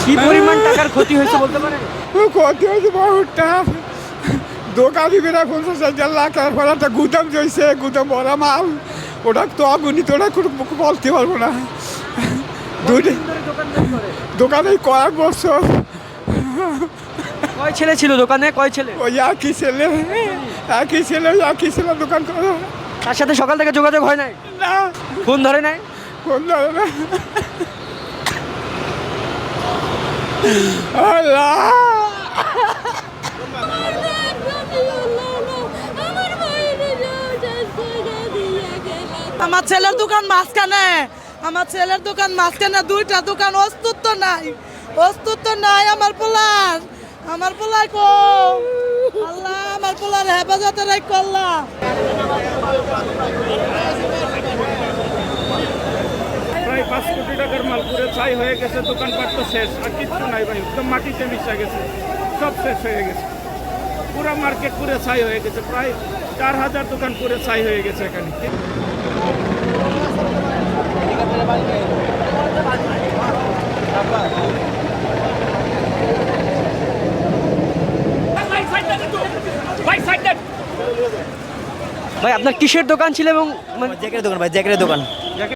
কি পরিমাণ টাকার ক্ষতি হয়েছে বলতে পারেন? ক্ষতি হয়েছে বহুতটা। দোকানি বেড়া 50,000 লাখ টাকার একটা গুদাম চলছে, গুদাম ভরা মাল। ওটা তো অগণিত, ওটা কোনো বলতে পারবো না। দুইটা দোকানে কয়েক বছর। কয় ছেলে ছিল দোকানে, কয় ছেলে? ওই একই ছেলে দোকান করে। তার সাথে সকাল থেকে যোগাযোগ হয় নাই? না, ফোন ধরে নাই? কোন ধরে না। আল্লাহ, আমার ছেলের দোকান মাঝখানে, আমার ছেলের দোকান মাঝখানে, দুইটা দোকান, অস্তিত্ব নাই আমার পোলার কো আল্লাহ, আমার পোলার হেফাজতে রাখ করলাম। প্রায় 5 কোটি টাকার মাল পুরো ছাই হয়ে গেছে, দোকানপাট তো শেষ, আর কিচ্ছু নাই ভাই, একদম মাটিতে মিশে গেছে, সব শেষ হয়ে গেছে। পুরো মার্কেট পুরো ছাই হয়ে গেছে, প্রায় 4,000 দোকান পুরো ছাই হয়ে গেছে এখানে। ভাই আপনার কিসের দোকান ছিল এবং জ্যাকেটের দোকান ভাই, জ্যাকেটের দোকান।